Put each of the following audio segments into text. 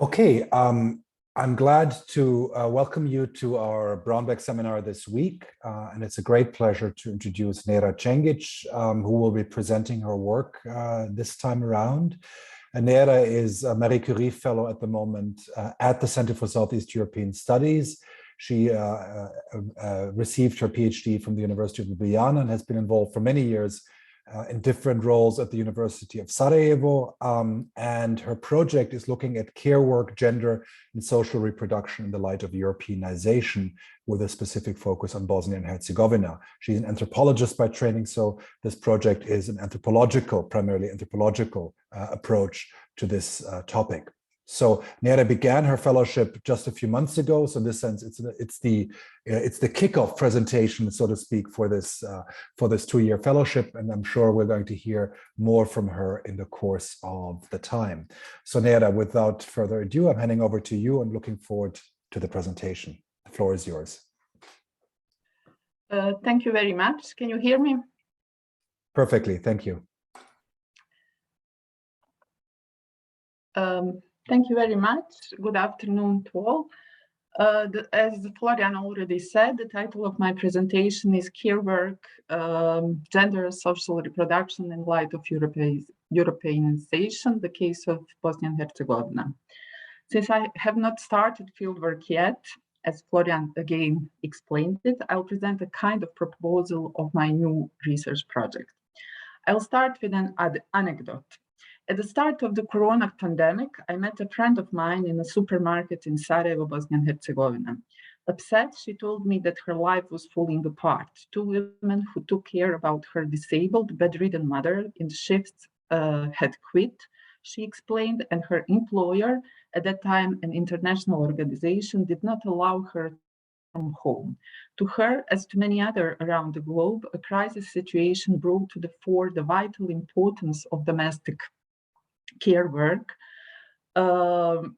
Okay, I'm glad to welcome you to our Brownback seminar this week, and it's a great pleasure to introduce Nejra Čengić, who will be presenting her work this time around. Nejra is a Marie Curie Fellow at the moment at the Center for Southeast European Studies. She received her PhD from the University of Ljubljana and has been involved for many years in different roles at the University of Sarajevo, and her project is looking at care work, gender, and social reproduction in the light of Europeanization, with a specific focus on Bosnia and Herzegovina. She's an anthropologist by training, so this project is an primarily anthropological approach to this topic. So Nejra began her fellowship just a few months ago. So in this sense, it's the kickoff presentation, so to speak, for this 2-year fellowship, and I'm sure we're going to hear more from her in the course of the time. So Nejra, without further ado, I'm handing over to you and looking forward to the presentation. The floor is yours. Thank you very much. Can you hear me? Perfectly, thank you. Thank you very much. Good afternoon to all. As Florian already said, the title of my presentation is Care Work, Gender, Social Reproduction in Light of Europeanization, the case of Bosnia and Herzegovina. Since I have not started fieldwork yet, as Florian again explained it, I'll present a kind of proposal of my new research project. I'll start with an anecdote. At the start of the corona pandemic, I met a friend of mine in a supermarket in Sarajevo, Bosnia and Herzegovina. Upset, she told me that her life was falling apart. 2 women who took care about her disabled, bedridden mother in shifts had quit, she explained, and her employer, at that time an international organization, did not allow her from home. To her, as to many others around the globe, a crisis situation brought to the fore the vital importance of domestic care work. In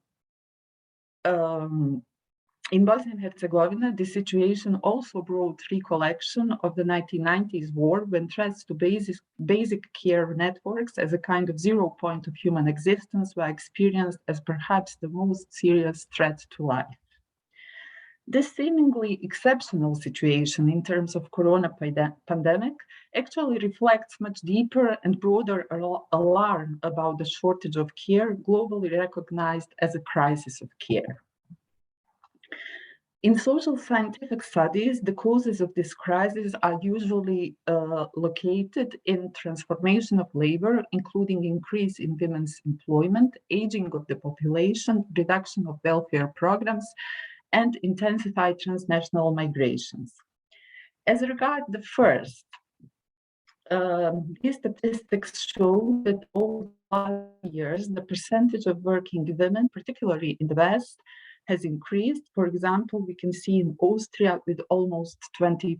Bosnia and Herzegovina, the situation also brought recollection of the 1990s war, when threats to basic care networks as a kind of zero point of human existence were experienced as perhaps the most serious threat to life. This seemingly exceptional situation in terms of corona pandemic actually reflects much deeper and broader alarm about the shortage of care, globally recognized as a crisis of care. In social scientific studies, the causes of this crisis are usually located in transformation of labor, including increase in women's employment, aging of the population, reduction of welfare programs, and intensified transnational migrations. As regards the first, these statistics show that over the last years, the percentage of working women, particularly in the West, has increased. For example, we can see in Austria with almost 20%.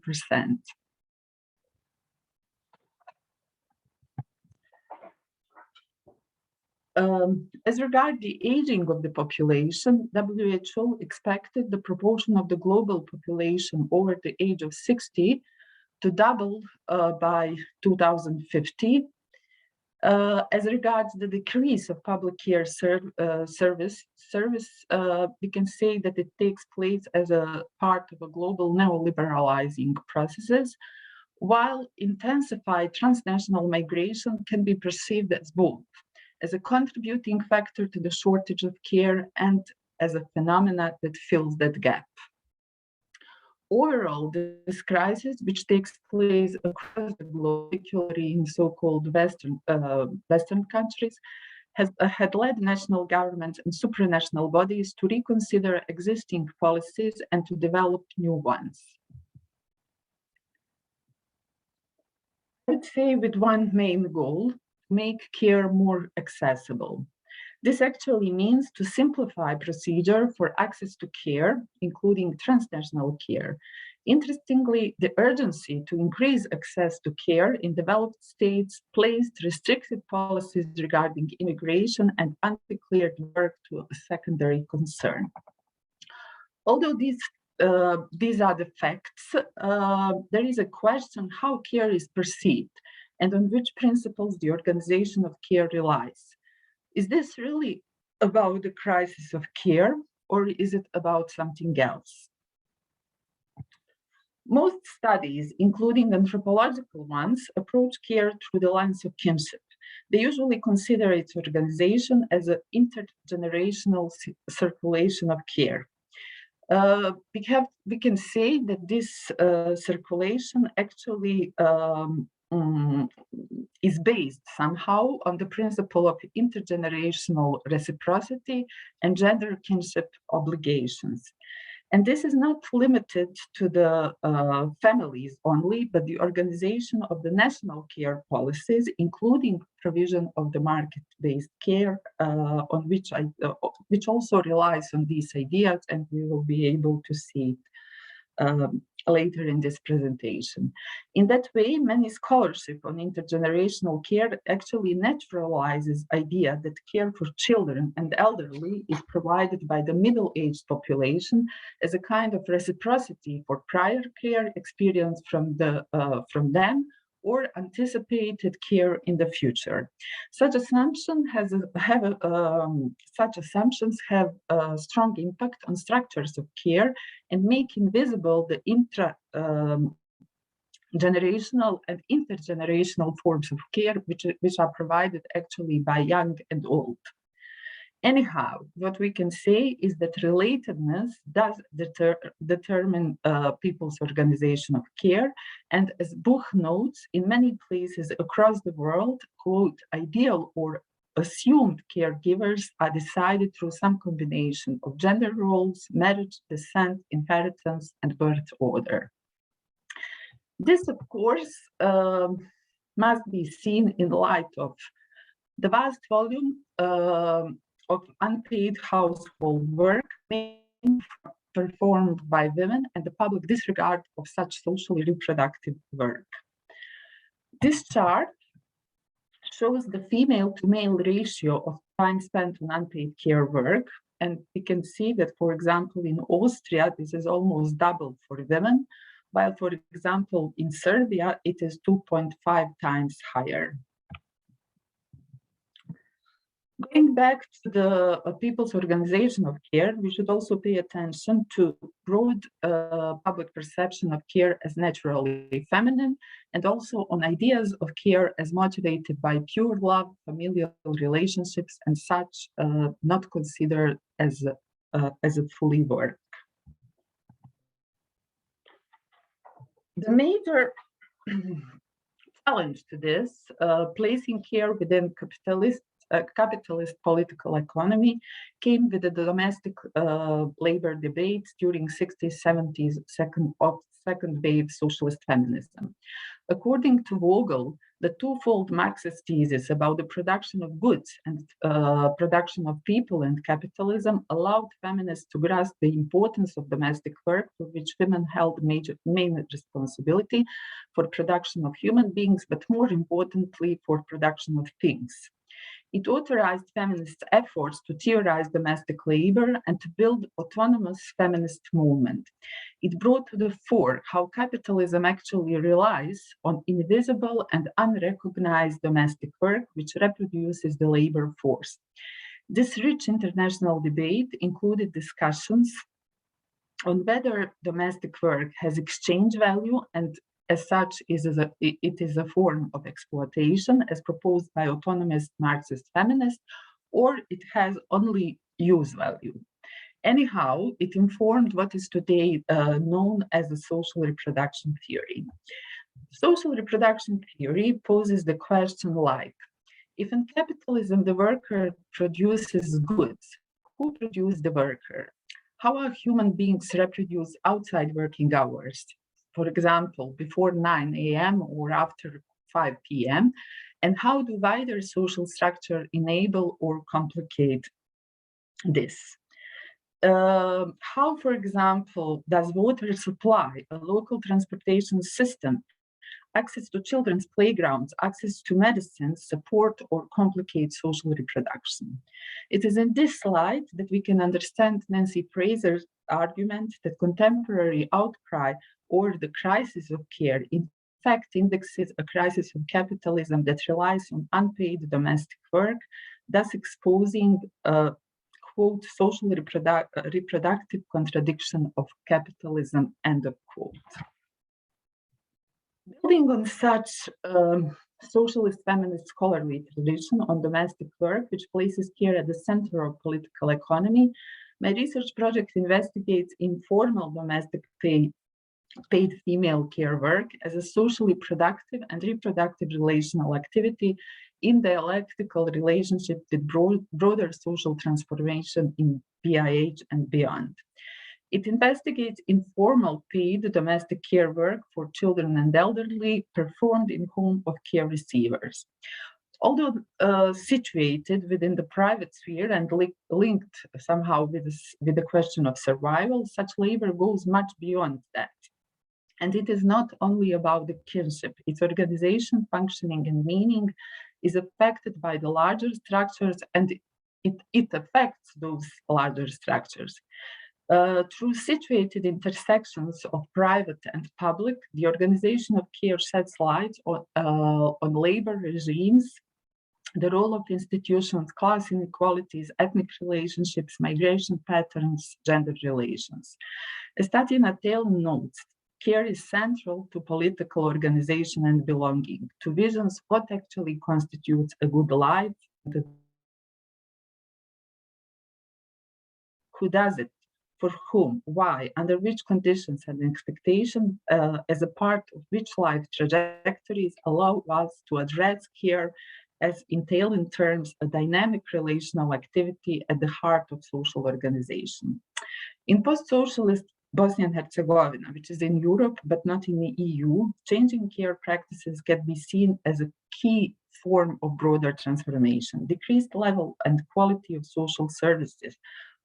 As regards the aging of the population, WHO expected the proportion of the global population over the age of 60 to double by 2050. As regards the decrease of public care service, we can say that it takes place as a part of a global neoliberalizing processes, while intensified transnational migration can be perceived as both, as a contributing factor to the shortage of care and as a phenomenon that fills that gap. Overall, this crisis, which takes place across the globe, particularly in so-called Western countries, had led national governments and supranational bodies to reconsider existing policies and to develop new ones. I would say with one main goal: make care more accessible. This actually means to simplify procedure for access to care, including transnational care. Interestingly, the urgency to increase access to care in developed states placed restrictive policies regarding immigration and undeclared work to a secondary concern. Although these are the facts, there is a question how care is perceived and on which principles the organization of care relies. Is this really about the crisis of care, or is it about something else? Most studies, including anthropological ones, approach care through the lens of kinship. They usually consider its organization as an intergenerational circulation of care. We can say that this circulation actually is based somehow on the principle of intergenerational reciprocity and gender kinship obligations. And this is not limited to the families only, but the organization of the national care policies, including provision of the market-based care, on which also relies on these ideas, and we will be able to see it later in this presentation. In that way, many scholarship on intergenerational care actually naturalizes idea that care for children and elderly is provided by the middle-aged population as a kind of reciprocity for prior care experience from them or anticipated care in the future. Such assumptions have a strong impact on structures of care and make invisible the generational and intergenerational forms of care which are provided actually by young and old. Anyhow, what we can say is that relatedness does determine people's organization of care, and as Buch notes, in many places across the world, quote, ideal or assumed caregivers are decided through some combination of gender roles, marriage, descent, inheritance, and birth order. This, of course, must be seen in light of the vast volume of unpaid household work performed by women and the public disregard of such socially reproductive work. This chart shows the female to male ratio of time spent on unpaid care work. And we can see that, for example, in Austria, this is almost double for women, while, for example, in Serbia, it is 2.5 times higher. Going back to the people's organization of care, we should also pay attention to broad public perception of care as naturally feminine, and also on ideas of care as motivated by pure love, familial relationships, and such not considered as a fully work. The major challenge to this, placing care within capitalist political economy, came with the domestic labor debates during 60s, 70s, second wave socialist feminism. According to Vogel, the twofold Marxist thesis about the production of goods and production of people and capitalism allowed feminists to grasp the importance of domestic work, for which women held main responsibility for production of human beings, but more importantly, for production of things. It authorized feminist efforts to theorize domestic labor and to build autonomous feminist movement. It brought to the fore how capitalism actually relies on invisible and unrecognized domestic work, which reproduces the labor force. This rich international debate included discussions on whether domestic work has exchange value and as such, it is a form of exploitation as proposed by autonomous Marxist feminists, or it has only use value. Anyhow, it informed what is today known as the social reproduction theory. Social reproduction theory poses the question like, if in capitalism the worker produces goods, who produces the worker? How are human beings reproduced outside working hours? For example, before 9 a.m. or after 5 p.m., and how do wider social structure enable or complicate this? How, for example, does water supply, a local transportation system, access to children's playgrounds, access to medicine, support or complicate social reproduction? It is in this light that we can understand Nancy Fraser's argument that contemporary outcry or the crisis of care in fact indexes a crisis of capitalism that relies on unpaid domestic work, thus exposing quote, social reproductive contradiction of capitalism, end of quote. Building on such socialist feminist scholarly tradition on domestic work, which places care at the center of political economy, my research project investigates informal domestic paid female care work as a socially productive and reproductive relational activity in dialectical relationship with broader social transformation in BiH and beyond. It investigates informal paid domestic care work for children and elderly performed in home of care receivers. Although situated within the private sphere and linked somehow with the question of survival, such labor goes much beyond that. And it is not only about the kinship. Its organization, functioning, and meaning is affected by the larger structures, and it affects those larger structures. Through situated intersections of private and public, the organization of care sheds light on labor regimes, the role of institutions, class inequalities, ethnic relationships, migration patterns, gender relations. As Tatjana Taylor notes, care is central to political organization and belonging, to visions what actually constitutes a good life, who does it, for whom, why, under which conditions and expectations, as a part of which life trajectories allow us to address care as entail in terms a dynamic relational activity at the heart of social organization. In post-socialist Bosnia and Herzegovina, which is in Europe but not in the EU, changing care practices can be seen as a key form of broader transformation. Decreased level and quality of social services,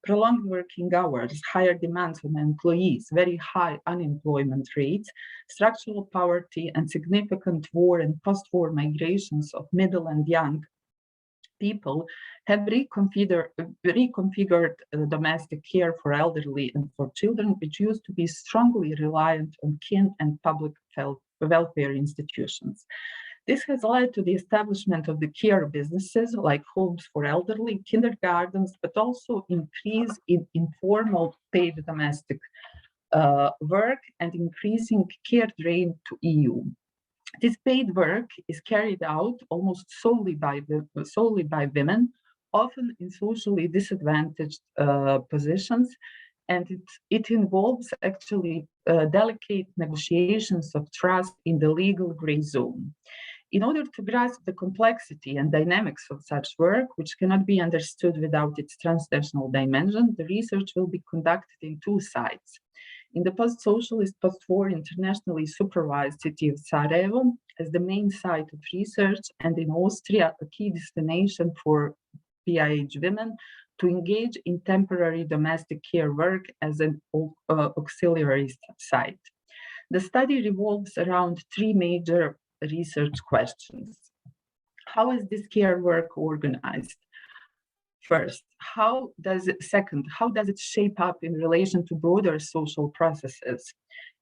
prolonged working hours, higher demands on employees, very high unemployment rates, structural poverty, and significant war and post-war migrations of middle and young people have reconfigured domestic care for elderly and for children, which used to be strongly reliant on kin and public welfare institutions. This has led to the establishment of the care businesses like homes for elderly, kindergartens, but also increase in informal paid domestic work and increasing care drain to EU. This paid work is carried out almost solely by women, often in socially disadvantaged positions, and it involves actually delicate negotiations of trust in the legal gray zone. In order to grasp the complexity and dynamics of such work, which cannot be understood without its transnational dimension, the research will be conducted in two sites. In the post-socialist, post-war, internationally supervised city of Sarajevo as the main site of research, and in Austria, a key destination for BiH women to engage in temporary domestic care work as an auxiliary site. The study revolves around three major research questions. How is this care work organized? First, how does it shape up in relation to broader social processes?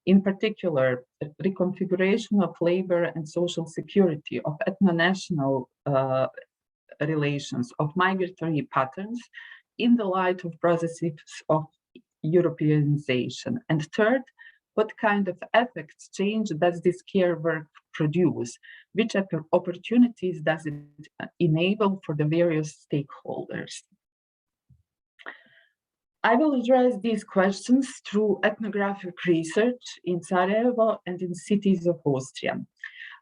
In particular, reconfiguration of labor and social security, of ethno-national relations, of migratory patterns in the light of processes of Europeanization. And third, what kind of effects change does this care work produce? Which opportunities does it enable for the various stakeholders? I will address these questions through ethnographic research in Sarajevo and in cities of Austria.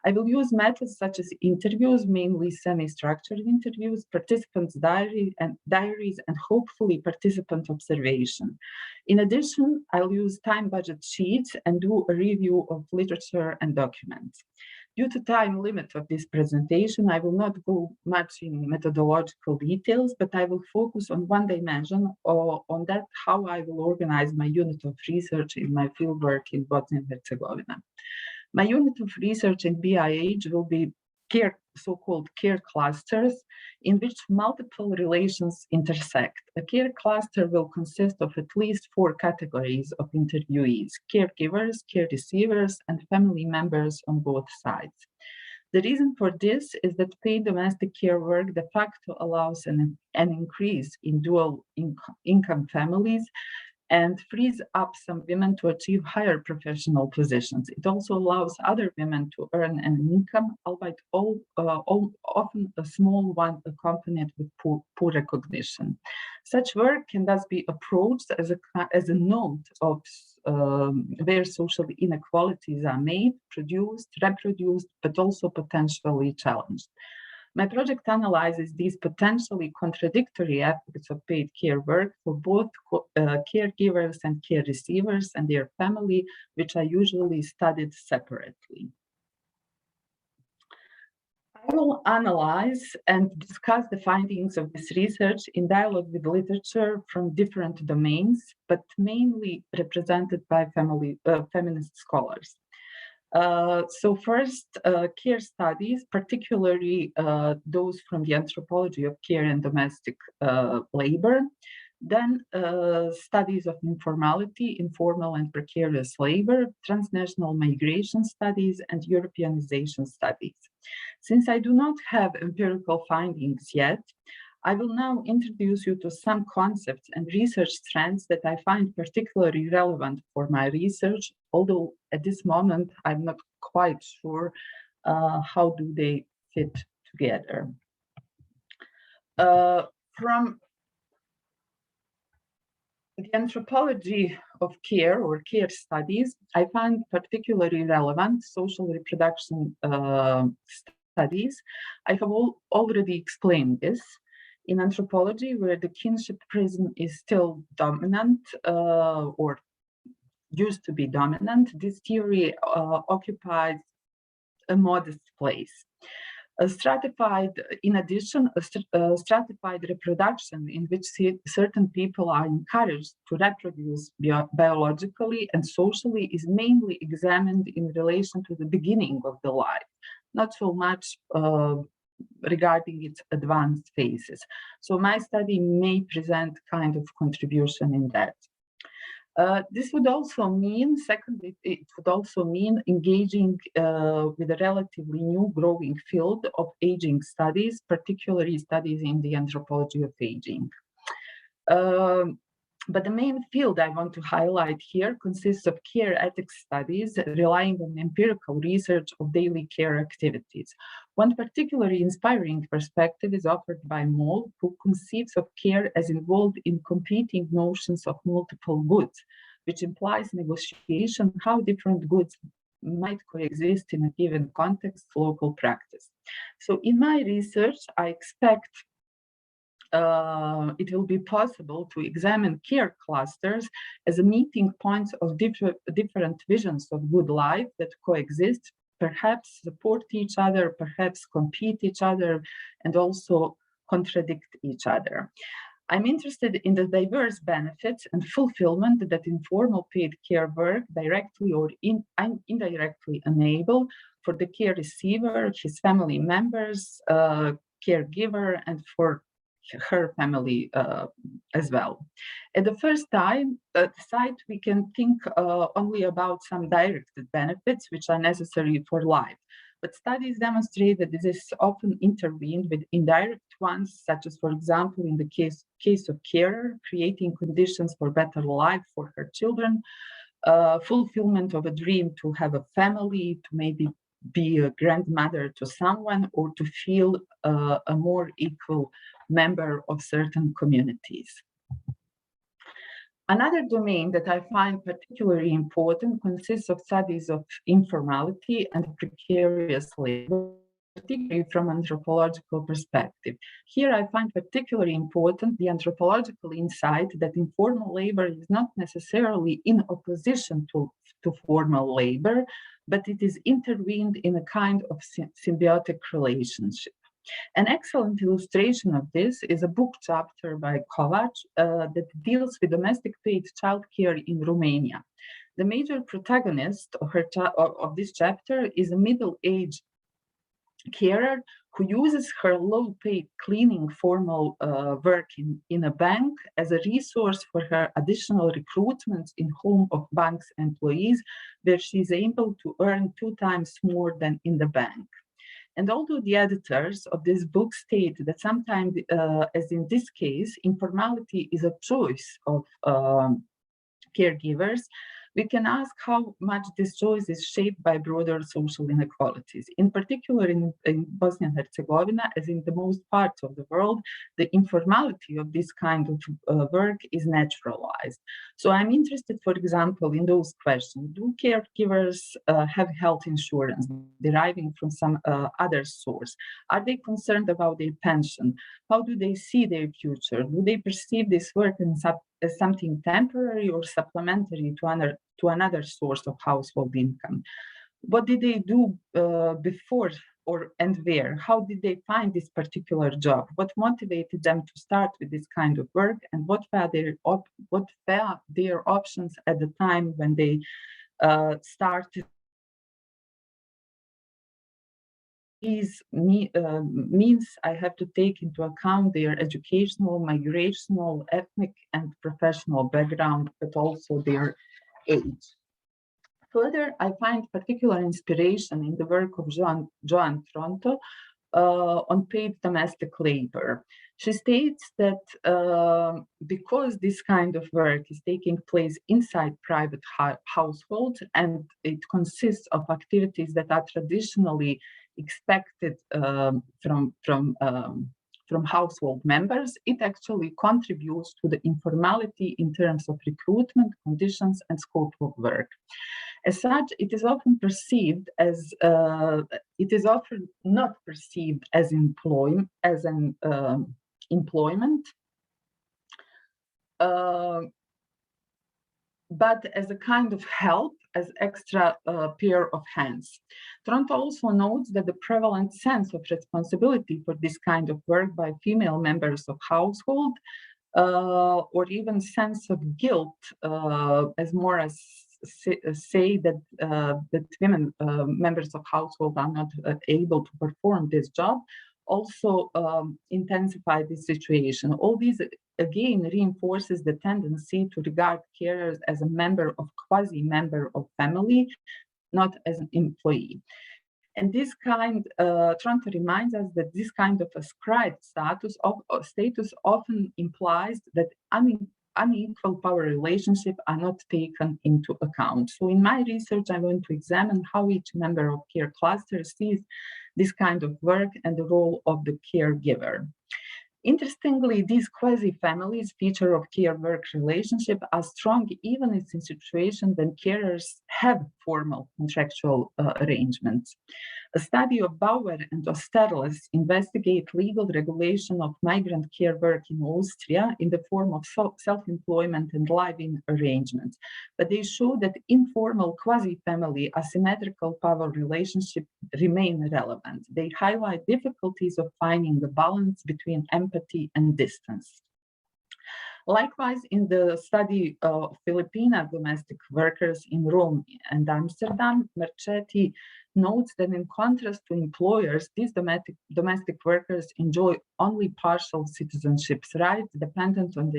I will use methods such as interviews, mainly semi-structured interviews, participants' diaries, and hopefully participant observation. In addition, I'll use time budget sheets and do a review of literature and documents. Due to time limit of this presentation, I will not go much in methodological details, but I will focus on one dimension, or on that how I will organize my unit of research in my fieldwork in Bosnia and Herzegovina. My unit of research in BiH will be so-called care clusters in which multiple relations intersect. A care cluster will consist of at least 4 categories of interviewees: caregivers, care receivers, and family members on both sides. The reason for this is that paid domestic care work de facto allows an increase in dual income families and frees up some women to achieve higher professional positions. It also allows other women to earn an income, albeit often a small one accompanied with poor recognition. Such work can thus be approached as a node of where social inequalities are made, produced, reproduced, but also potentially challenged. My project analyzes these potentially contradictory aspects of paid care work for both caregivers and care receivers and their family, which are usually studied separately. I will analyze and discuss the findings of this research in dialogue with literature from different domains, but mainly represented by feminist scholars. So first, care studies, particularly those from the anthropology of care and domestic labor. Then studies of informality, informal and precarious labor, transnational migration studies, and Europeanization studies. Since I do not have empirical findings yet, I will now introduce you to some concepts and research trends that I find particularly relevant for my research, although at this moment, I'm not quite sure how do they fit together. From the anthropology of care or care studies, I find particularly relevant social reproduction studies. I have already explained this. In anthropology, where the kinship prism is still dominant or used to be dominant, this theory occupies a modest place. In addition, a stratified reproduction in which certain people are encouraged to reproduce biologically and socially is mainly examined in relation to the beginning of the life, not so much regarding its advanced phases. So my study may present kind of contribution in that. This would also mean, secondly, it would also mean engaging with a relatively new growing field of aging studies, particularly studies in the anthropology of aging. But the main field I want to highlight here consists of care ethics studies relying on empirical research of daily care activities. One particularly inspiring perspective is offered by Moll, who conceives of care as involved in competing notions of multiple goods, which implies negotiation how different goods might coexist in a given context, local practice. So in my research, I expect it will be possible to examine care clusters as a meeting points of different visions of good life that coexist, perhaps support each other, perhaps compete each other, and also contradict each other. I'm interested in the diverse benefits and fulfillment that informal paid care work directly or indirectly enable for the care receiver, his family members, caregiver, and for her family as well. At the first sight, we can think only about some directed benefits which are necessary for life. But studies demonstrate that this is often intervened with indirect ones, such as, for example, in the case of carer, creating conditions for better life for her children, fulfillment of a dream to have a family, to maybe be a grandmother to someone, or to feel a more equal member of certain communities. Another domain that I find particularly important consists of studies of informality and precarious labor, particularly from anthropological perspective. Here I find particularly important the anthropological insight that informal labor is not necessarily in opposition to formal labor, but it is intervened in a kind of symbiotic relationship. An excellent illustration of this is a book chapter by Kovac that deals with domestic paid childcare in Romania. The major protagonist of this chapter is a middle-aged carer who uses her low-paid cleaning formal work in a bank as a resource for her additional recruitment in home of bank's employees, where she is able to earn 2 times more than in the bank. And although the editors of this book state that sometimes, as in this case, informality is a choice of caregivers, we can ask how much this choice is shaped by broader social inequalities. In particular, in Bosnia and Herzegovina, as in the most parts of the world, the informality of this kind of work is naturalized. So I'm interested, for example, in those questions. Do caregivers have health insurance deriving from some other source? Are they concerned about their pension? How do they see their future? Do they perceive this work as something temporary or supplementary to another source of household income? What did they do before and where? How did they find this particular job? What motivated them to start with this kind of work? And what were their options at the time when they started? These means I have to take into account their educational, migrational, ethnic, and professional background, but also their age. Further, I find particular inspiration in the work of Joan Tronto on paid domestic labor. She states that because this kind of work is taking place inside private households and it consists of activities that are traditionally expected from household members, it actually contributes to the informality in terms of recruitment, conditions, and scope of work. As such, it is often perceived as it is often not perceived as employment, but as a kind of help, as extra pair of hands. Tronto also notes that the prevalent sense of responsibility for this kind of work by female members of household, or even sense of guilt, as more as say that women members of household are not able to perform this job, also intensify this situation. All these again reinforces the tendency to regard carers as a quasi-member of family, not as an employee. And this kind, Tronto reminds us that this kind of ascribed status often implies that unequal power relationships are not taken into account. So in my research, I want to examine how each member of care cluster sees this kind of work and the role of the caregiver. Interestingly, these quasi-families feature of care-work relationship are strong even in situations when carers have formal contractual arrangements. A study of Bauer and Osterles investigate legal regulation of migrant care work in Austria in the form of self-employment and live-in arrangements. But they show that informal quasi-family asymmetrical power relationships remain relevant. They highlight difficulties of finding the balance between empathy and distance. Likewise, in the study of Filipina domestic workers in Rome and Amsterdam, Marchetti notes that in contrast to employers, these domestic workers enjoy only partial citizenship rights dependent on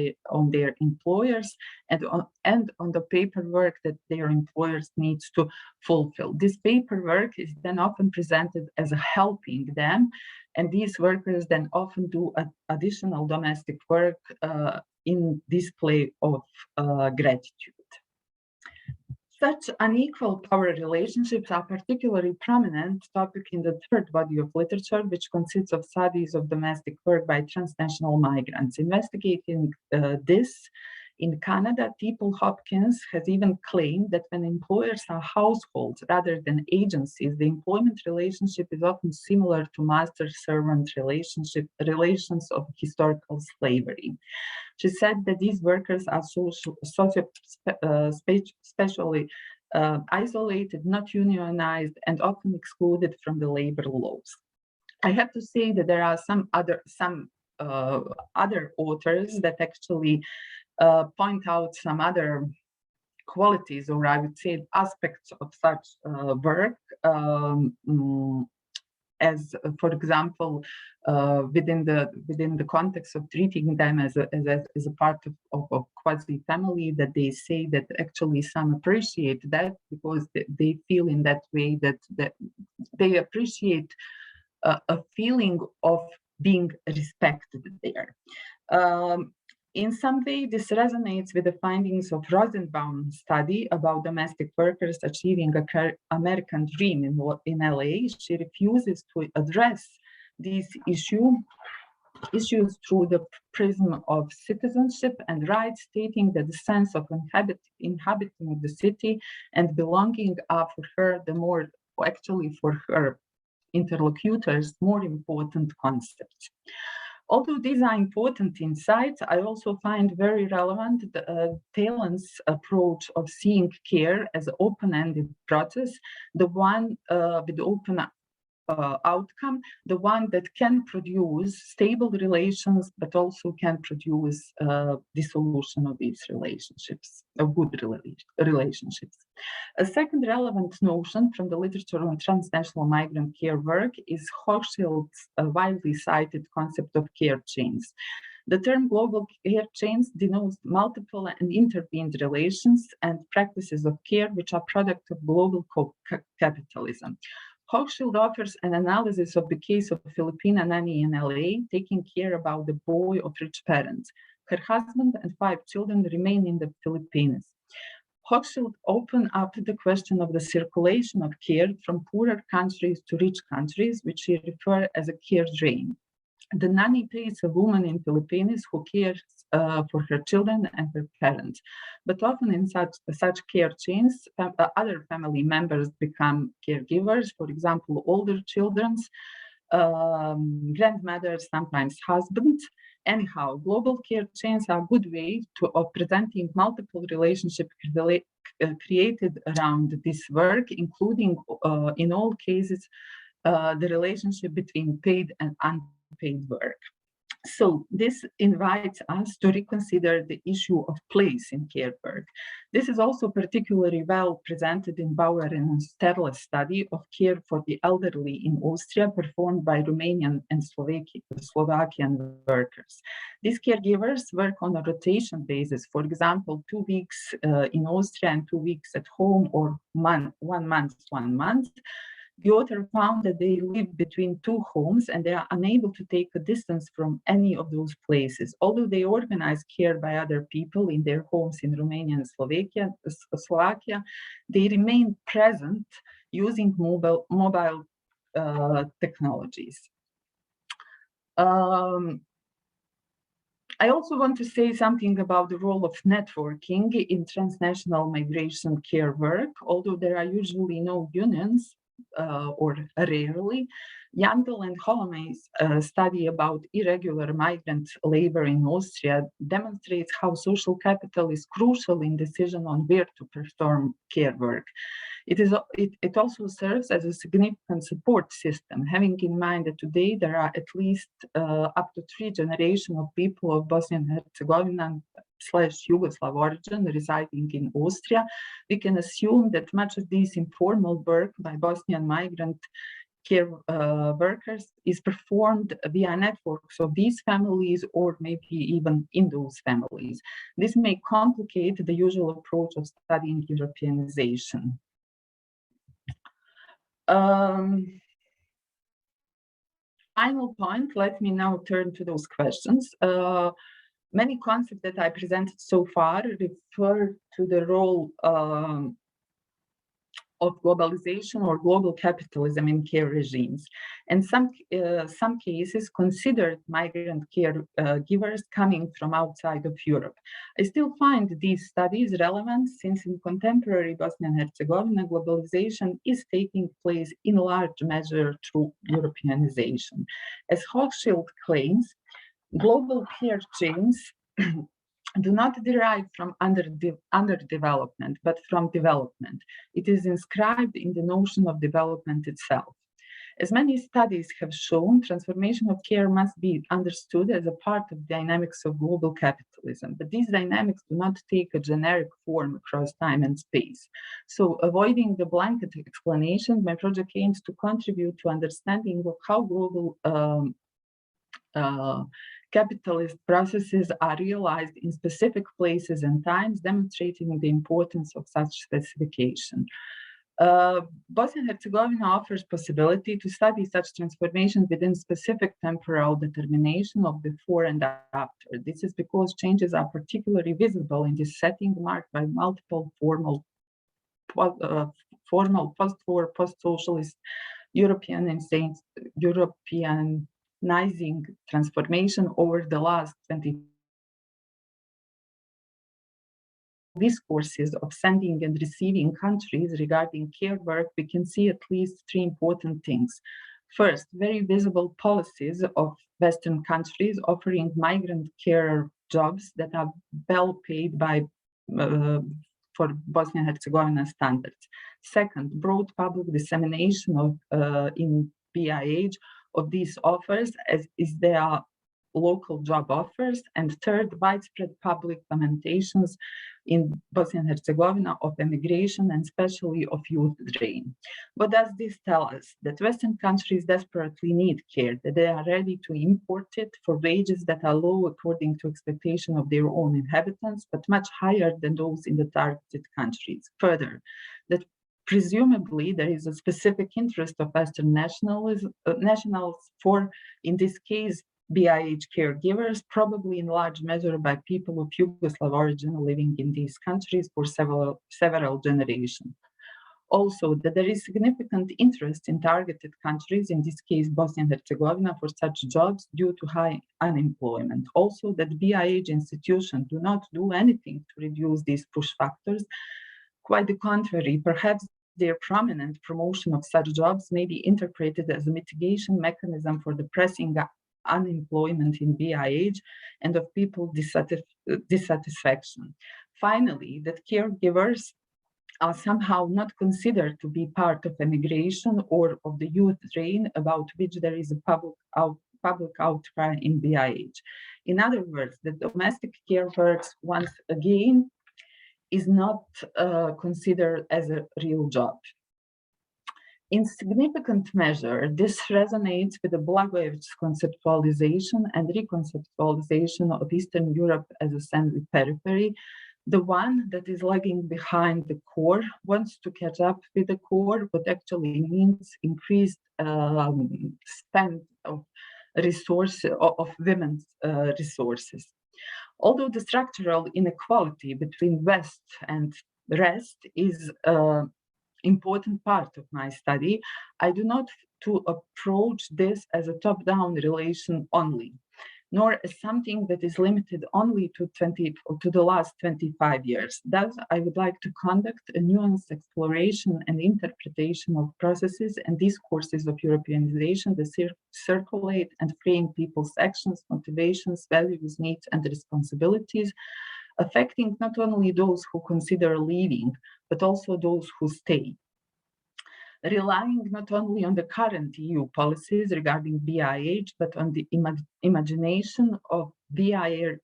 their employers and on the paperwork that their employers needs to fulfill. This paperwork is then often presented as helping them, and these workers then often do additional domestic work in display of gratitude. Such unequal power relationships are particularly prominent topic in the third body of literature, which consists of studies of domestic work by transnational migrants. Investigating this in Canada, People Hopkins has even claimed that when employers are households rather than agencies, the employment relationship is often similar to master-servant relations of historical slavery. She said that these workers are spatially isolated, not unionized, and often excluded from the labor laws. I have to say that there are some other authors that actually point out some other qualities, or I would say aspects of such work, as for example, within the context of treating them as a part of quasi-family, that they say that actually some appreciate that because they feel in that way that they appreciate a feeling of being respected there. In some way, this resonates with the findings of Rosenbaum's study about domestic workers achieving an American dream in LA. She refuses to address these issues through the prism of citizenship and rights, stating that the sense of inhabiting the city and belonging are for her for her interlocutors, more important concepts. Although these are important insights, I also find very relevant Taylor's approach of seeing care as an open-ended process, the one with open outcome, the one that can produce stable relations, but also can produce dissolution of these relationships, of good relationships. A second relevant notion from the literature on transnational migrant care work is Hochschild's widely cited concept of care chains. The term global care chains denotes multiple and intervened relations and practices of care which are product of global capitalism. Hochschild offers an analysis of the case of a Filipina nanny in LA, taking care about the boy of rich parents. Her husband and 5 children remain in the Philippines. Hochschild opened up the question of the circulation of care from poorer countries to rich countries, which she referred as a care drain. The nanny pays a woman in Philippines who cares for her children and her parents. But often in such care chains, other family members become caregivers, for example, older children, grandmothers, sometimes husbands. Anyhow, global care chains are a good way of presenting multiple relationships created around this work, including, in all cases, the relationship between paid and unpaid work. So this invites us to reconsider the issue of place in care work. This is also particularly well presented in Bauer and Sterle's study of care for the elderly in Austria, performed by Romanian and Slovakian workers. These caregivers work on a rotation basis, for example, 2 weeks in Austria and 2 weeks at home, or 1 month, 1 month. The author found that they live between 2 homes and they are unable to take a distance from any of those places. Although they organize care by other people in their homes in Romania and Slovakia, they remain present using mobile technologies. I also want to say something about the role of networking in transnational migration care work. Although there are usually no unions, or rarely, Yandel and Holomey's study about irregular migrant labor in Austria demonstrates how social capital is crucial in decision on where to perform care work. It also serves as a significant support system, having in mind that today there are at least up to 3 generations of people of Bosnia and Herzegovina / Yugoslav origin residing in Austria. We can assume that much of this informal work by Bosnian migrant care workers is performed via networks of these families, or maybe even in those families. This may complicate the usual approach of studying Europeanization. Final point, let me now turn to those questions. Many concepts that I presented so far refer to the role of globalization or global capitalism in care regimes. And some cases considered migrant care givers coming from outside of Europe. I still find these studies relevant since in contemporary Bosnia and Herzegovina, globalization is taking place in large measure through Europeanization. As Hochschild claims, global care chains do not derive from underdevelopment, but from development. It is inscribed in the notion of development itself. As many studies have shown, transformation of care must be understood as a part of the dynamics of global capitalism, but these dynamics do not take a generic form across time and space. So, avoiding the blanket explanation, my project aims to contribute to understanding of how global capitalist processes are realized in specific places and times, demonstrating the importance of such specification. Bosnia and Herzegovina offers possibility to study such transformations within specific temporal determination of before and after. This is because changes are particularly visible in this setting marked by multiple formal, post-war, post-socialist, Europeanizing transformation over the last 20 discourses of sending and receiving countries regarding care work, we can see at least three important things. First, very visible policies of Western countries offering migrant carer jobs that are well paid by for Bosnia and Herzegovina standards. Second, broad public dissemination of in BiH of these offers as they are local job offers. And third, widespread public lamentations in Bosnia and Herzegovina of emigration and especially of youth drain. What does this tell us? That Western countries desperately need care, that they are ready to import it for wages that are low according to expectation of their own inhabitants, but much higher than those in the targeted countries. Further, that presumably there is a specific interest of Western nationals for, in this case, BiH caregivers, probably in large measure by people of Yugoslav origin living in these countries for several generations. Also, that there is significant interest in targeted countries, in this case Bosnia and Herzegovina, for such jobs due to high unemployment. Also, that BiH institutions do not do anything to reduce these push factors. Quite the contrary, perhaps their prominent promotion of such jobs may be interpreted as a mitigation mechanism for the pressing unemployment in BiH and of people dissatisfaction. Finally, that caregivers are somehow not considered to be part of emigration or of the youth drain about which there is a public outcry in BiH. In other words, the domestic care works once again is not considered as a real job. In significant measure, this resonates with the Blagojević's conceptualization and reconceptualization of Eastern Europe as a semi-periphery. The one that is lagging behind the core wants to catch up with the core, but actually means increased spend of resources, of women's resources. Although the structural inequality between West and rest is important part of my study, I do not to approach this as a top-down relation only, nor as something that is limited only to the last 25 years. Thus, I would like to conduct a nuanced exploration and interpretation of processes and discourses of Europeanization that circulate and frame people's actions, motivations, values, needs, and responsibilities, affecting not only those who consider leaving, but also those who stay. Relying not only on the current EU policies regarding BiH, but on the imagination of BiH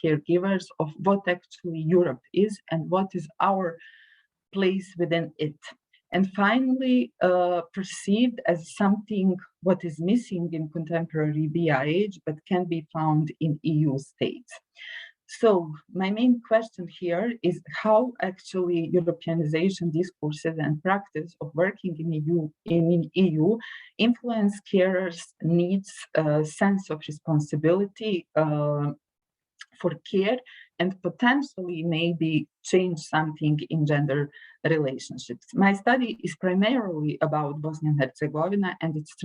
caregivers of what actually Europe is and what is our place within it. And finally, perceived as something what is missing in contemporary BiH, but can be found in EU states. So my main question here is how actually Europeanization discourses and practice of working in EU influence carers' needs, sense of responsibility for care, and potentially maybe change something in gender relationships. My study is primarily about Bosnia and Herzegovina and its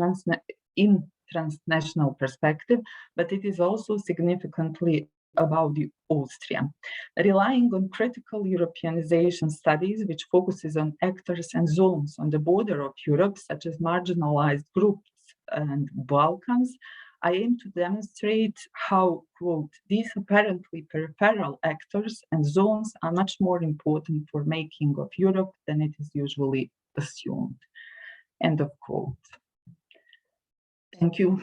transnational perspective, but it is also significantly about the Austria, relying on critical Europeanization studies, which focuses on actors and zones on the border of Europe, such as marginalized groups and Balkans. I aim to demonstrate how, quote, these apparently peripheral actors and zones are much more important for making of Europe than it is usually assumed, end of quote. Thank you.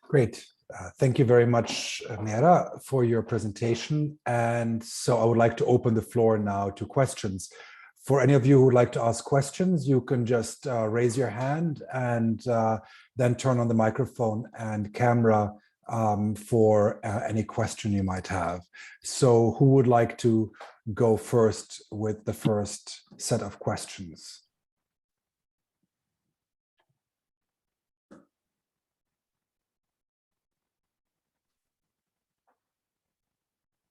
Great. Thank you very much, Nejra, for your presentation. And so I would like to open the floor now to questions. For any of you who would like to ask questions, you can just raise your hand and then turn on the microphone and camera for any question you might have. So who would like to go first with the first set of questions?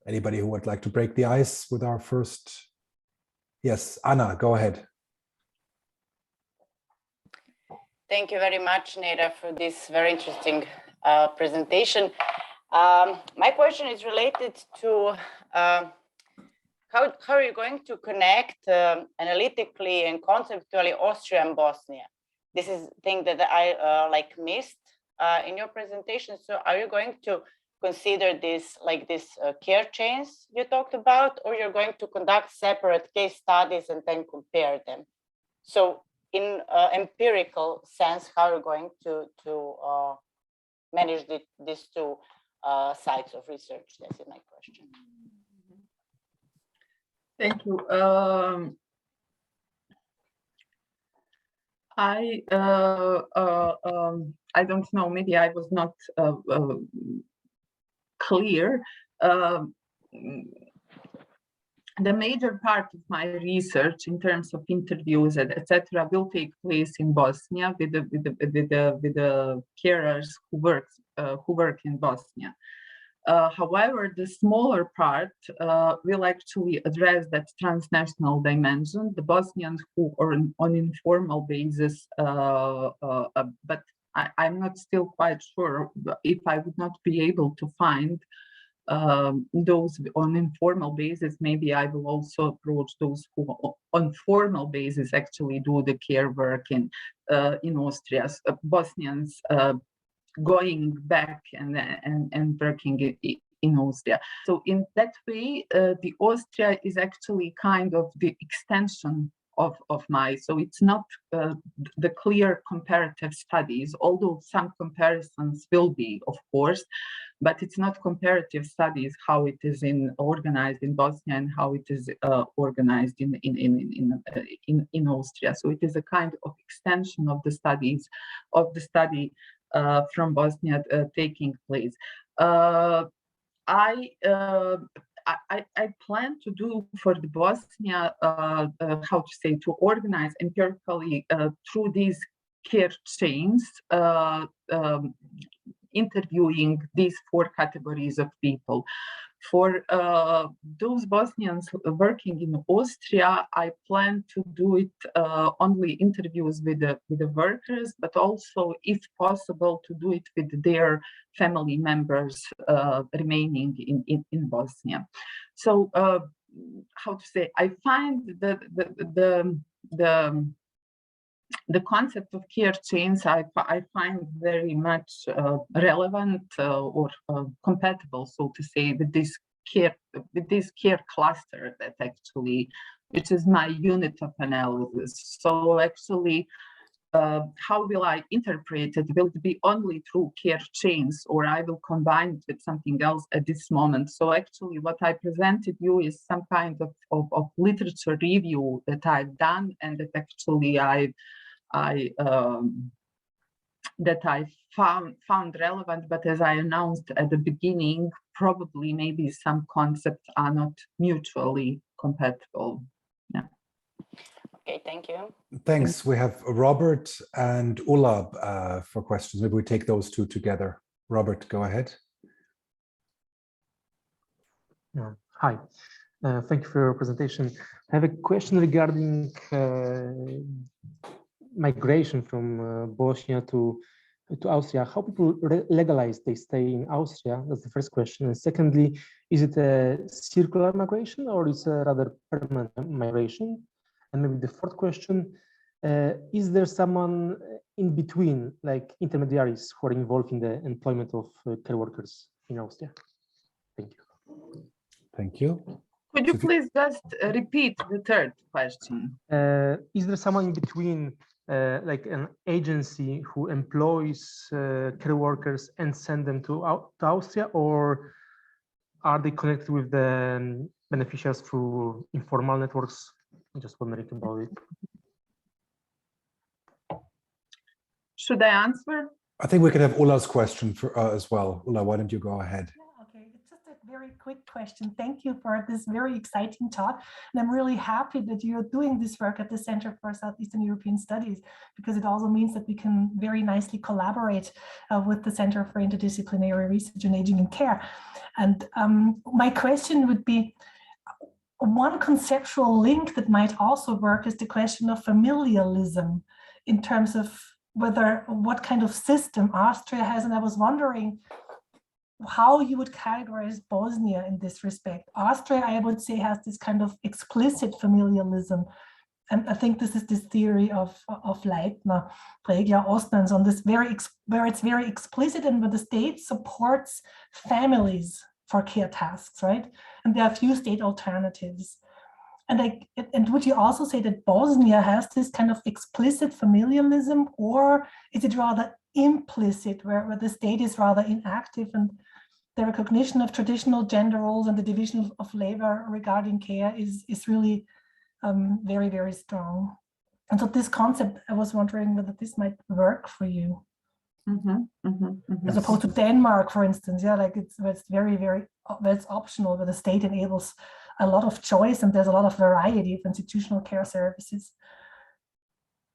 Anybody who would like to break the ice with our first? Yes, Anna, go ahead. Thank you very much, Nejra, for this very interesting presentation. My question is related to how are you going to connect analytically and conceptually Austria and Bosnia? This is the thing that I missed in your presentation. So are you going to consider this care chains you talked about, or you're going to conduct separate case studies and then compare them? So in empirical sense, how are you going to manage these two sides of research? That's my question. Thank you. I don't know, maybe I was not clear. The major part of my research in terms of interviews, etc., will take place in Bosnia with the carers who work in Bosnia. However, the smaller part will actually address that transnational dimension, the Bosnians who are on informal basis, but I'm not still quite sure if I would not be able to find those on informal basis. Maybe I will also approach those who on formal basis actually do the care work in Austria, Bosnians going back and working in Austria. So in that way, the Austria is actually kind of the extension of my, so it's not the clear comparative studies, although some comparisons will be, of course, but it's not comparative studies how it is organized in Bosnia and how it is organized in Austria. So it is a kind of extension of the studies of the study from Bosnia taking place. I plan to do for the Bosnia, to organize empirically through these care chains, interviewing these four categories of people. For those Bosnians working in Austria, I plan to do it only interviews with the workers, but also, if possible, to do it with their family members remaining in Bosnia. So, I find the concept of care chains I find very much relevant or compatible, so to say, with this care cluster that actually, which is my unit of analysis. So actually, how will I interpret it? Will it be only through care chains, or I will combine it with something else at this moment? So actually what I presented you is some kind of literature review that I've done, and that actually I found relevant, but as I announced at the beginning, probably maybe some concepts are not mutually compatible. Yeah. Okay, thank you. Thanks. We have Robert and Ulab for questions. Maybe we take those two together. Robert, go ahead. Hi. Thank you for your presentation. I have a question regarding migration from Bosnia to Austria. How people legalize they stay in Austria? That's the first question. And secondly, is it a circular migration or is it a rather permanent migration? And maybe the fourth question, is there someone in between, like intermediaries, who are involved in the employment of care workers in Austria? Thank you. Thank you. Could you please just repeat the third question? Is there someone in between, like an agency who employs care workers and send them to Austria, or are they connected with the beneficiaries through informal networks? I'm just wondering about it. Should I answer? I think we could have Ulla's question for, as well. Ulla, why don't you go ahead? Yeah, okay, it's just a very quick question. Thank you for this very exciting talk. And I'm really happy that you're doing this work at the Center for Southeastern European Studies, because it also means that we can very nicely collaborate with the Center for Interdisciplinary Research on Aging and Care. And my question would be, one conceptual link that might also work is the question of familialism in terms of what kind of system Austria has. And I was wondering how you would categorize Bosnia in this respect. Austria, I would say, has this kind of explicit familialism. And I think this is this theory of Leitner, Regia Ostens, on this where it's very explicit and where the state supports families for care tasks, right? And there are few state alternatives. And would you also say that Bosnia has this kind of explicit familialism, or is it rather implicit, where the state is rather inactive and the recognition of traditional gender roles and the division of labor regarding care is really very, very strong? And so this concept, I was wondering whether this might work for you. As opposed to Denmark, for instance, yeah, like it's very, very, it's optional, where the state enables a lot of choice and there's a lot of variety of institutional care services.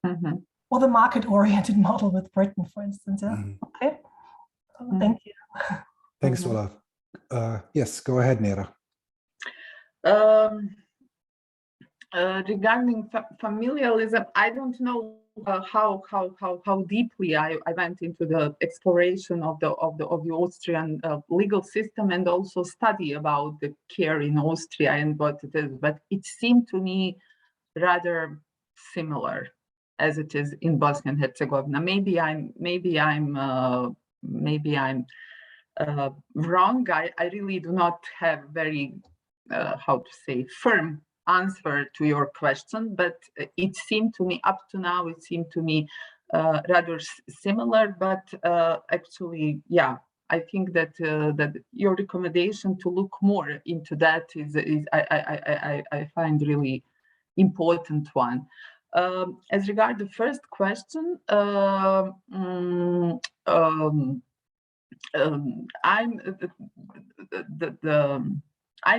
Or the market-oriented model with Britain, for instance. Yeah. Okay. Thank you. Thanks, Ulla. Yes, go ahead, Nejra. Regarding familialism, I don't know how deeply I went into the exploration of the Austrian legal system, and also study about the care in Austria and what it is. But it seemed to me rather similar as it is in Bosnia and Herzegovina. Maybe I'm wrong. I really do not have very how to say firm answer to your question, but it seemed to me up to now, it seemed to me rather similar. But actually, yeah, I think that that your recommendation to look more into that is I find really important one. As regard the first question, I'm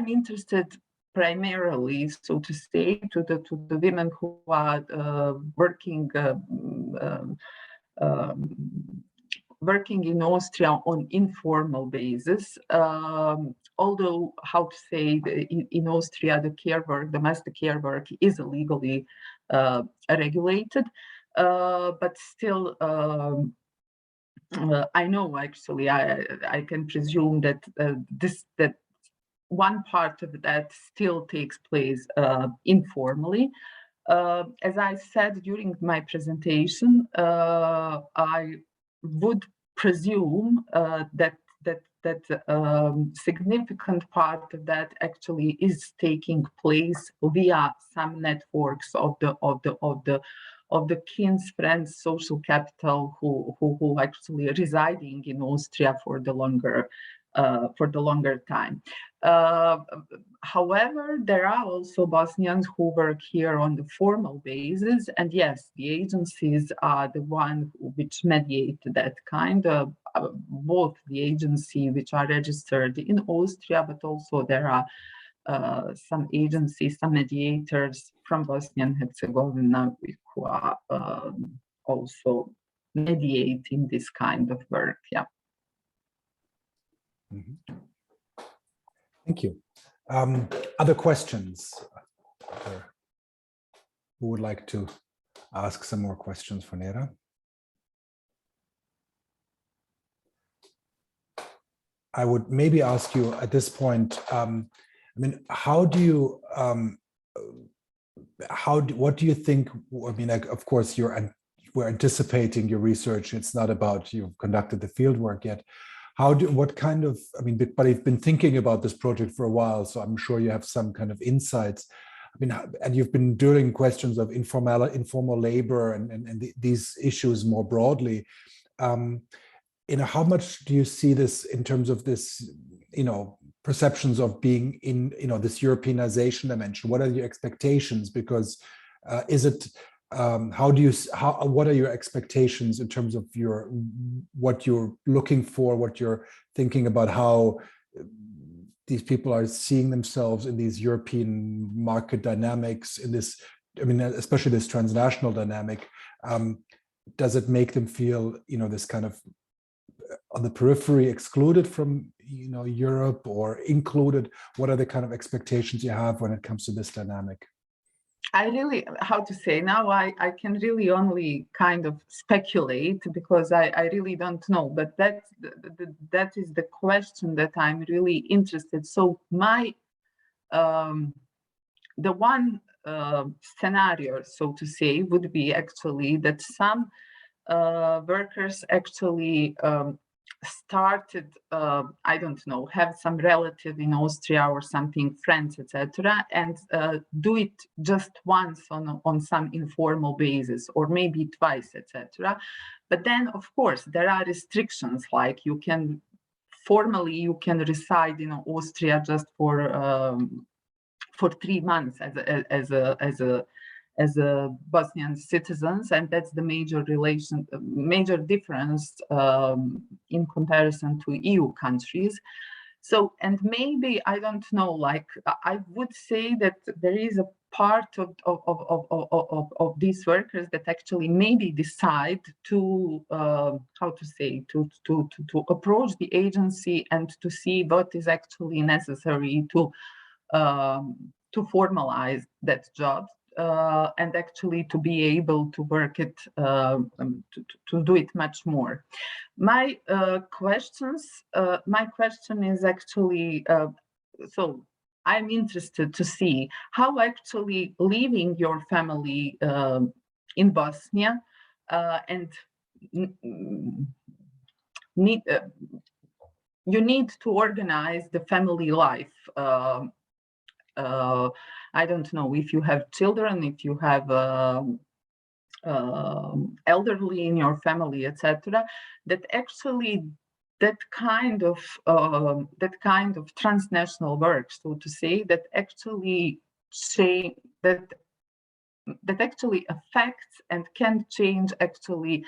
interested primarily, so to say, to the women who are working in Austria on informal basis. Although, how to say, in Austria, the care work, domestic care work, is legally regulated, but still, I know actually, I can presume that that one part of that still takes place informally. As I said during my presentation, I would presume that significant part of that actually is taking place via some networks of the kins, friends, social capital who actually residing in Austria for the longer time. However, there are also Bosnians who work here on the formal basis, and yes, the agencies are the one which mediate that kind of, both the agency which are registered in Austria, but also there are some agencies, some mediators from Bosnia and Herzegovina who are also mediating this kind of work. Yeah. Thank you. Other questions? Who would like to ask some more questions for Nejra? I would maybe ask you at this point, I mean, how do you, what do you think, I mean, like, of course, we're anticipating your research. It's not about you've conducted the field work yet. What kind of, I mean, but I've been thinking about this project for a while, so I'm sure you have some kind of insights. I mean, and you've been doing questions of informal labor and these issues more broadly. You know, how much do you see this in terms of this, you know, perceptions of being in, you know, this Europeanization dimension? What are your expectations? Because is it what are your expectations in terms of what you're looking for, what you're thinking about, how these people are seeing themselves in these European market dynamics, in this, I mean, especially this transnational dynamic? Does it make them feel, this kind of on the periphery, excluded from, Europe, or included? What are the kind of expectations you have when it comes to this dynamic? I really, how to say, now I can really only kind of speculate, because I really don't know, but that is the question that I'm really interested. So my, the one scenario, so to say, would be actually that some workers actually started, I don't know, have some relative in Austria or something, friends, etc., and do it just once on some informal basis, or maybe twice, etc. But then, of course, there are restrictions, like formally you can reside in Austria just for 3 months as a Bosnian citizens, and that's the major difference in comparison to EU countries. So, and maybe, I don't know, like, I would say that there is a part of these workers that actually maybe decide to, how to say, to approach the agency and to see what is actually necessary to formalize that job. And actually to be able to work it, to do it much more. My question is actually, so I'm interested to see how actually leaving your family in Bosnia and you need to organize the family life. I don't know if you have children, if you have elderly in your family, etc. That actually that kind of transnational work, so to say, that actually that actually affects and can change actually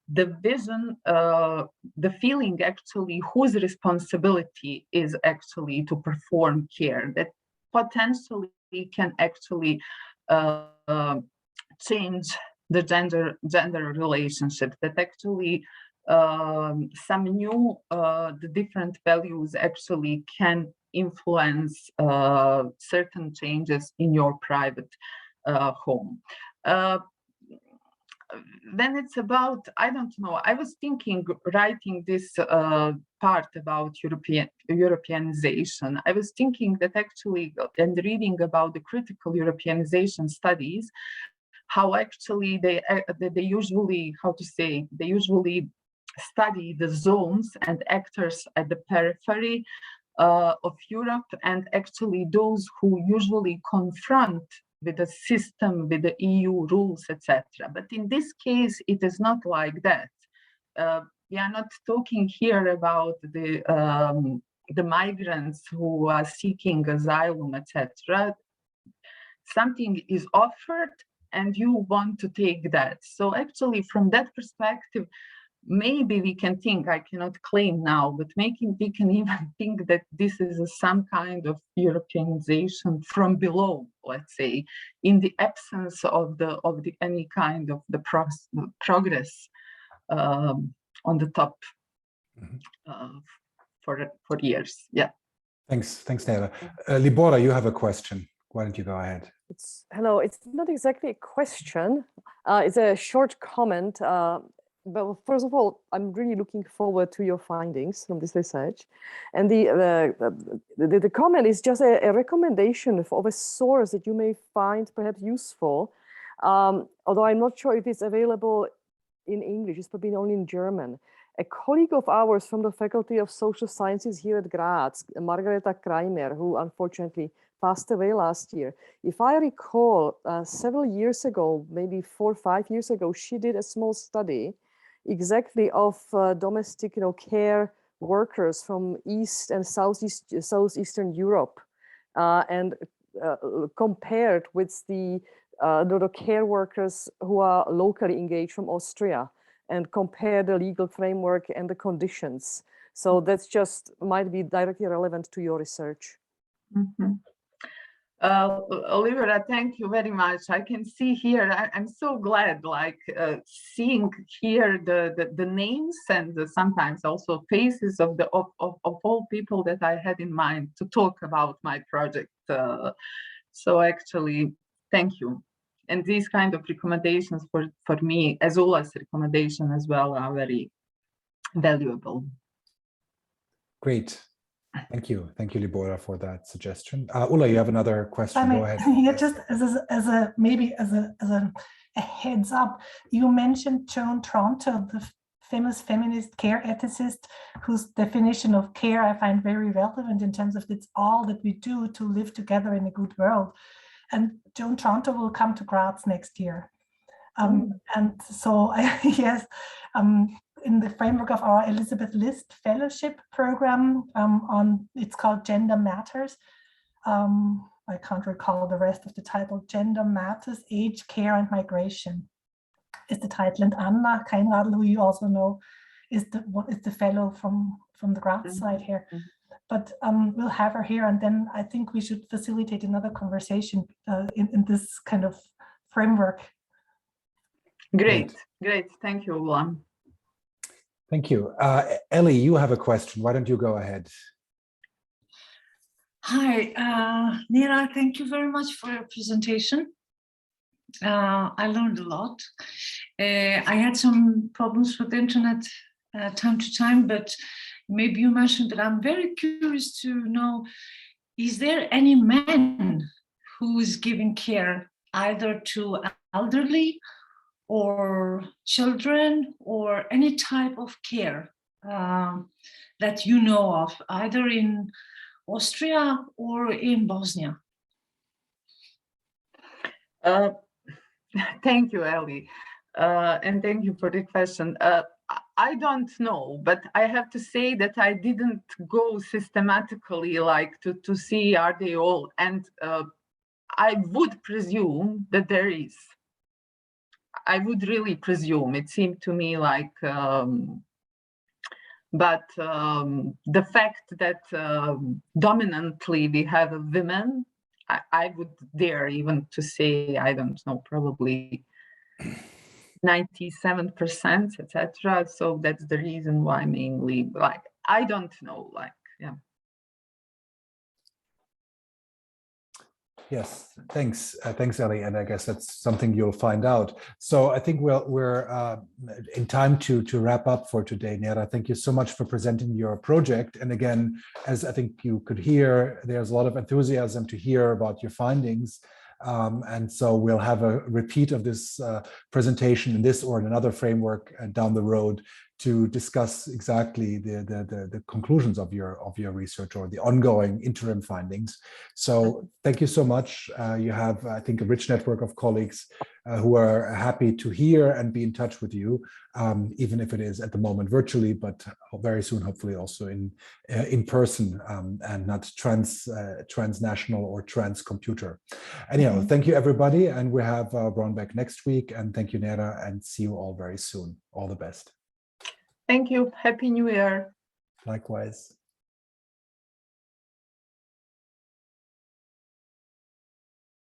the vision, the feeling actually whose responsibility is actually to perform care, that potentially can actually change the gender relationship, that actually some new the different values actually can influence certain changes in your private home. Then it's about, I don't know, I was thinking, writing this part about Europeanization, I was thinking that actually, and reading about the critical Europeanization studies, how actually they usually, how to say, they usually study the zones and actors at the periphery of Europe, and actually those who usually confront with the system, with the EU rules, etc. But in this case, it is not like that. We are not talking here about the migrants who are seeking asylum, etc. Something is offered and you want to take that. So actually, from that perspective, maybe we can think, I cannot claim now, but maybe we can even think that this is some kind of Europeanization from below, let's say, in the absence of any kind of the progress on the top for years. Yeah. Thanks, Nejra. Libora, you have a question. Why don't you go ahead? Hello. It's not exactly a question. It's a short comment. But first of all, I'm really looking forward to your findings from this research. And the comment is just a recommendation of a source that you may find perhaps useful, although I'm not sure if it's available in English. It's probably only in German. A colleague of ours from the Faculty of Social Sciences here at Graz, Margareta Kramer, who unfortunately passed away last year. If I recall, several years ago, maybe 4 or 5 years ago, she did a small study exactly of domestic, care workers from East and Southeastern Europe, and compared with the the care workers who are locally engaged from Austria and compare the legal framework and the conditions. So that's just might be directly relevant to your research. Mm-hmm. Olivera, thank you very much. I can see here, I'm so glad, like seeing here the names and sometimes also faces of all people that I had in mind to talk about my project. So actually, thank you. And these kind of recommendations for me, as well as recommendation as well, are very valuable. Great. Thank you, Libora, for that suggestion. Ulla, you have another question. Go ahead. Yeah, just as a heads up, you mentioned Joan Tronto, the famous feminist care ethicist, whose definition of care I find very relevant in terms of it's all that we do to live together in a good world. And Joan Tronto will come to Graz next year, and so yes. In the framework of our Elizabeth List Fellowship program it's called Gender Matters. I can't recall the rest of the title. Gender Matters, Age, Care and Migration is the title. And Anna Keinradl, who you also know, is the fellow from the Graz side here. But we'll have her here, and then I think we should facilitate another conversation in this kind of framework. Great. Thank you, Ulla. Thank you. Ellie, you have a question. Why don't you go ahead? Hi, Nejra, thank you very much for your presentation. I learned a lot. I had some problems with the internet time to time, but maybe you mentioned that. I'm very curious to know, is there any man who is giving care either to elderly or children, or any type of care that you know of, either in Austria or in Bosnia? Thank you, Ellie, and thank you for the question. I don't know, but I have to say that I didn't go systematically like to see are they all, and I would presume that there is. I would really presume. It seemed to me like, but the fact that dominantly we have women, I would dare even to say, I don't know, probably 97%, etc. So that's the reason why mainly, like, I don't know, like, yeah. Yes, thanks, Ellie, and I guess that's something you'll find out. So I think we're in time to wrap up for today, Nejra. Thank you so much for presenting your project. And again, as I think you could hear, there's a lot of enthusiasm to hear about your findings. And so we'll have a repeat of this presentation in this or in another framework down the road to discuss exactly the conclusions of your research or the ongoing interim findings. So thank you so much. You have, I think, a rich network of colleagues who are happy to hear and be in touch with you, even if it is at the moment virtually, but very soon, hopefully also in person and not transnational or trans-computer. Anyhow, thank you, everybody. And we have Braunbeck next week. And thank you, Nejra, and see you all very soon. All the best. Thank you. Happy New Year. Likewise.